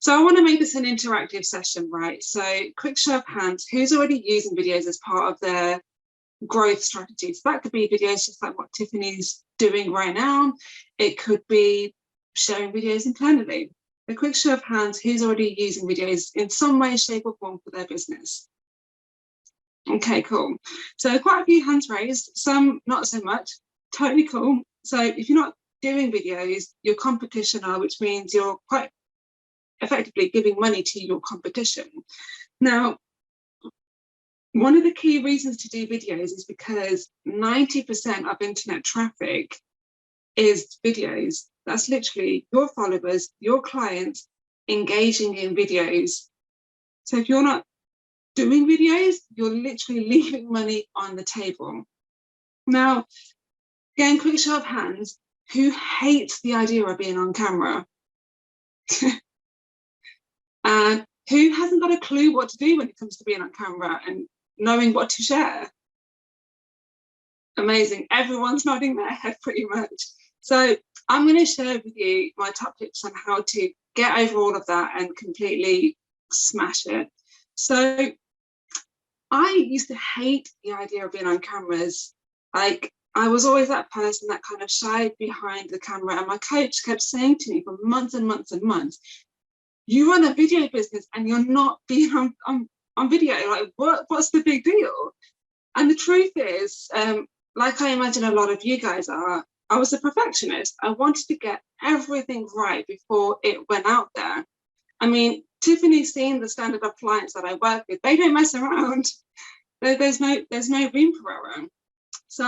So I want to make this an interactive session, right? So quick show of hands, who's already using videos as part of their growth strategies? So that could be videos just like what Tiffany's doing right now. It could be sharing videos internally. A quick show of hands, who's already using videos in some way, shape or form for their business? Okay, cool. So quite a few hands raised, some not so much, totally cool. So if you're not doing videos, your competition are, which means you're quite effectively giving money to your competition. Now, one of the key reasons to do videos is because 90% of internet traffic is videos. That's literally your followers, your clients engaging in videos. So if you're not doing videos, you're literally leaving money on the table. Now, again, quick show of hands, who hates the idea of being on camera? And who hasn't got a clue what to do when it comes to being on camera and knowing what to share? Amazing. Everyone's nodding their head pretty much. So I'm going to share with you my top tips on how to get over all of that and completely smash it. So I used to hate the idea of being on cameras. Like, I was always that person that kind of shied behind the camera, and my coach kept saying to me for months and months and months, you run a video business and you're not being on video. Like, what's the big deal? And the truth is, like I imagine a lot of you guys are, I was a perfectionist. I wanted to get everything right before it went out there. I mean, Tiffany's seen the standard of clients that I work with. They don't mess around. There's no room for error. So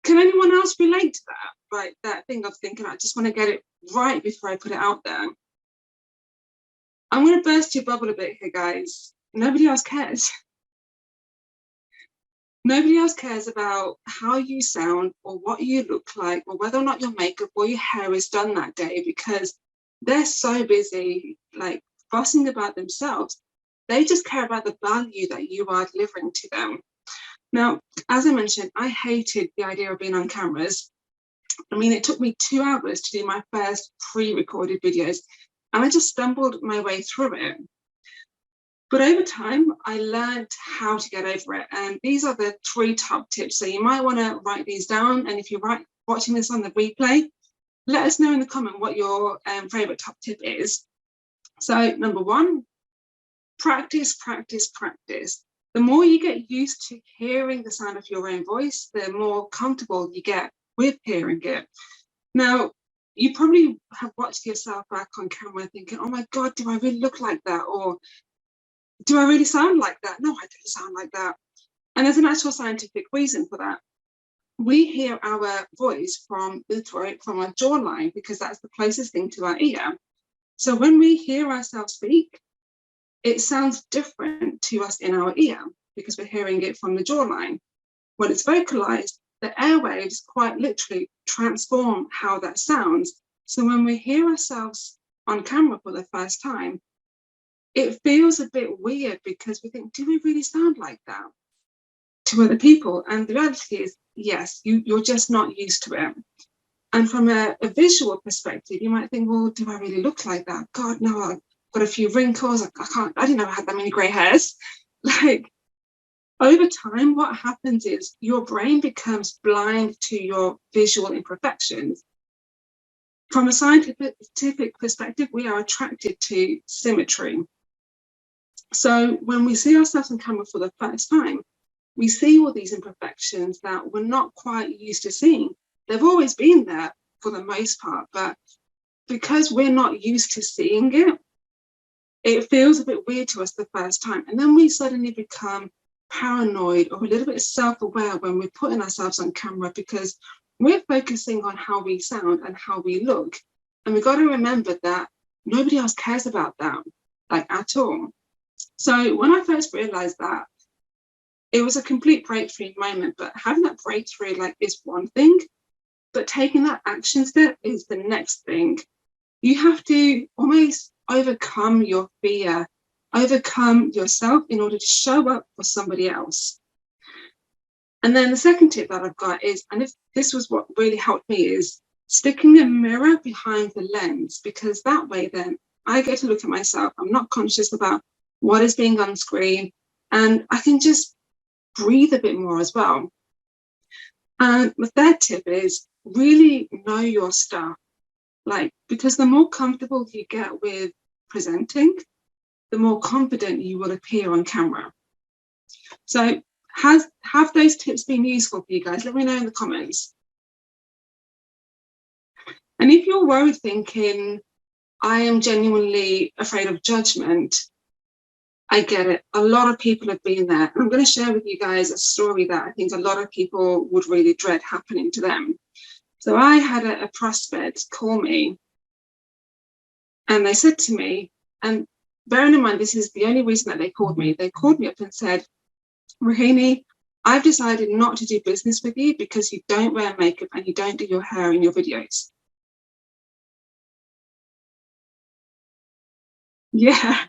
can anyone else relate to that? Right, that thing of thinking, I just want to get it right before I put it out there. I'm going to burst your bubble a bit here, guys. Nobody else cares. Nobody else cares about how you sound or what you look like or whether or not your makeup or your hair is done that day, because they're so busy, like, fussing about themselves. They just care about the value that you are delivering to them. Now, as I mentioned, I hated the idea of being on cameras. I mean, it took me 2 hours to do my first pre-recorded videos, and I just stumbled my way through it. But over time, I learned how to get over it. And these are the 3 top tips. So you might want to write these down. And if you're watching this on the replay, let us know in the comment what your favorite top tip is. So number 1, practice, practice, practice. The more you get used to hearing the sound of your own voice, the more comfortable you get with hearing it. Now, you probably have watched yourself back on camera thinking, oh my God, do I really look like that? Or do I really sound like that? No, I don't sound like that. And there's an actual scientific reason for that. We hear our voice from the throat, from our jawline, because that's the closest thing to our ear. So when we hear ourselves speak, it sounds different to us in our ear because we're hearing it from the jawline. When it's vocalized, the airwaves quite literally transform how that sounds. So when we hear ourselves on camera for the first time, it feels a bit weird because we think, do we really sound like that to other people? And the reality is, yes, you're just not used to it. And from a visual perspective, you might think, well, do I really look like that? God, no, I've got a few wrinkles. I didn't know I had that many grey hairs. Like, over time, what happens is your brain becomes blind to your visual imperfections. From a scientific perspective, we are attracted to symmetry. So when we see ourselves on camera for the first time, we see all these imperfections that we're not quite used to seeing. They've always been there for the most part, but because we're not used to seeing it, it feels a bit weird to us the first time. And then we suddenly become paranoid or a little bit self-aware when we're putting ourselves on camera because we're focusing on how we sound and how we look. And we've got to remember that nobody else cares about that, like, at all. So when I first realized that, it was a complete breakthrough moment, but having that breakthrough, like, is one thing, but taking that action step is the next thing. You have to almost overcome your fear, overcome yourself in order to show up for somebody else. And then the second tip that I've got is, and this was what really helped me, is sticking a mirror behind the lens, because that way then I get to look at myself. I'm not conscious about what is being on screen, and I can just breathe a bit more as well. And the third tip is really know your stuff. Like, because the more comfortable you get with presenting, the more confident you will appear on camera. So have those tips been useful for you guys? Let me know in the comments. And if you're worried thinking, I am genuinely afraid of judgment, I get it. A lot of people have been there. I'm going to share with you guys a story that I think a lot of people would really dread happening to them. So I had a prospect call me, and they said to me, and bearing in mind, this is the only reason that they called me up and said, Rohini, I've decided not to do business with you because you don't wear makeup and you don't do your hair in your videos. Yeah.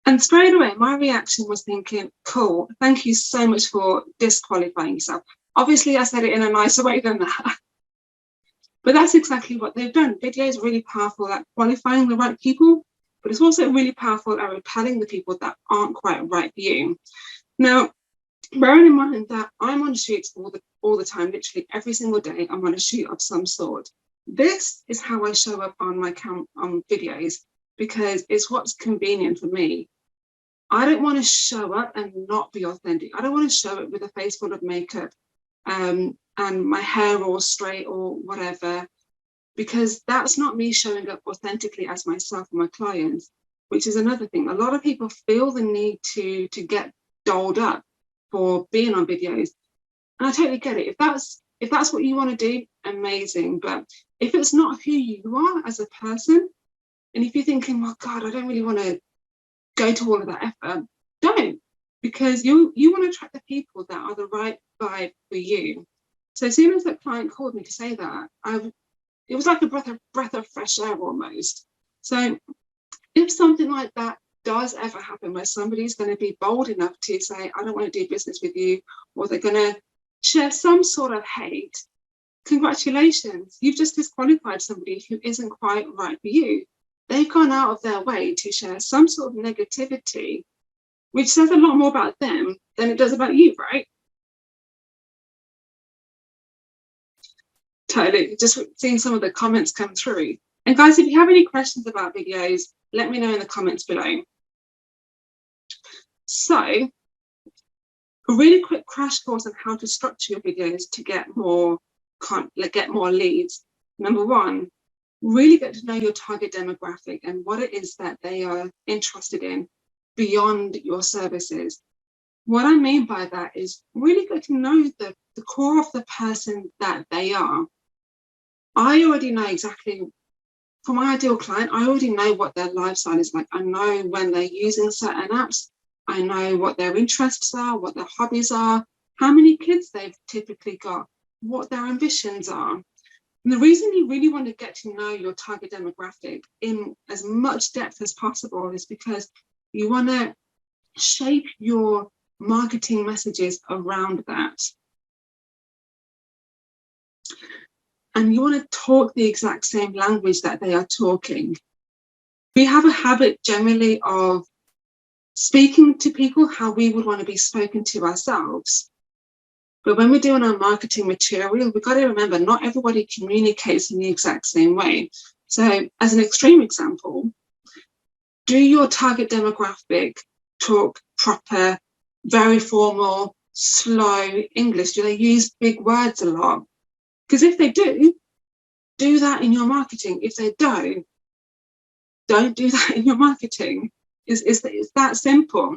And straight away, my reaction was thinking, cool, thank you so much for disqualifying yourself. Obviously, I said it in a nicer way than that. But that's exactly what they've done. Video is really powerful at qualifying the right people, but it's also really powerful at repelling the people that aren't quite right for you. Now, bearing in mind that I'm on shoots all the time, literally every single day, I'm on a shoot of some sort. This is how I show up on my on videos, because it's what's convenient for me. I don't want to show up and not be authentic. I don't want to show up with a face full of makeup and my hair all straight or whatever, because that's not me showing up authentically as myself and my clients, which is another thing. A lot of people feel the need to get dolled up for being on videos. And I totally get it. If that's what you want to do, amazing. But if it's not who you are as a person, and if you're thinking, well, God, I don't really want to go to all of that effort, don't, because you want to attract the people that are the right vibe for you. So as soon as that client called me to say that, it was like a breath of fresh air almost. So if something like that does ever happen, where somebody's going to be bold enough to say, I don't want to do business with you, or they're going to share some sort of hate, congratulations, you've just disqualified somebody who isn't quite right for you. They've gone out of their way to share some sort of negativity, which says a lot more about them than it does about you, right? Totally. Just seeing some of the comments come through. And guys, if you have any questions about videos, let me know in the comments below. So, a really quick crash course on how to structure your videos to get more leads. Number one, really get to know your target demographic and what it is that they are interested in beyond your services. What I mean by that is really get to know the core of the person that they are. I already know exactly, for my ideal client, I already know what their lifestyle is like. I know when they're using certain apps. I know what their interests are, what their hobbies are, how many kids they've typically got, what their ambitions are. And the reason you really want to get to know your target demographic in as much depth as possible is because you want to shape your marketing messages around that. And you want to talk the exact same language that they are talking. We have a habit generally of speaking to people how we would want to be spoken to ourselves. But when we're doing our marketing material, we've got to remember not everybody communicates in the exact same way. So as an extreme example, do your target demographic talk proper, very formal, slow English? Do they use big words a lot? Because if they do that in your marketing. If they don't do that in your marketing. It's that simple.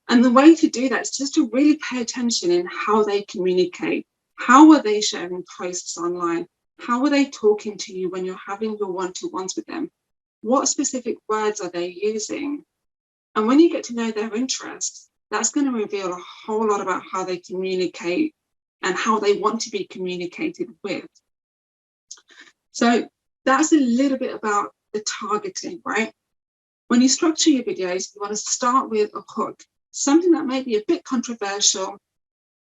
And the way to do that is just to really pay attention in how they communicate. How are they sharing posts online? How are they talking to you when you're having your one-to-ones with them? What specific words are they using? And when you get to know their interests, that's going to reveal a whole lot about how they communicate and how they want to be communicated with. So that's a little bit about the targeting, right? When you structure your videos, you want to start with a hook, something that may be a bit controversial,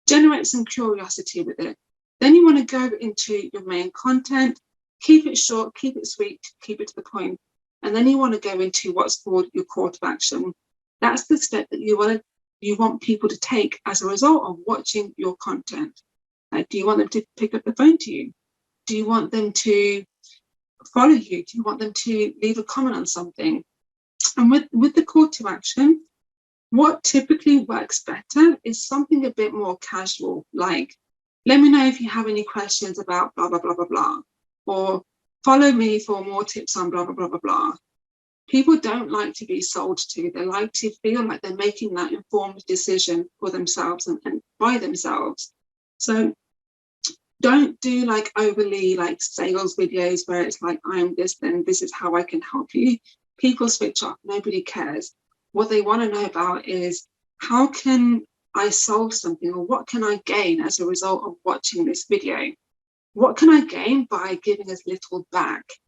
generate some curiosity with it. Then you want to go into your main content, Keep it short, keep it sweet, keep it to the point. And then you want to go into what's called your call to action. That's the step that you want people to take as a result of watching your content. Like, do you want them to pick up the phone to you? Do you want them to follow you? Do you want them to leave a comment on something? And with the call to action, what typically works better is something a bit more casual, like, let me know if you have any questions about blah, blah, blah, blah, blah, or follow me for more tips on blah, blah, blah, blah, blah. People don't like to be sold to. They like to feel like they're making that informed decision for themselves and by themselves. So don't do like overly like sales videos where it's like, I'm this, then this is how I can help you. People switch off. Nobody cares. What they want to know about is, how can I solve something, or what can I gain as a result of watching this video? What can I gain by giving as little back?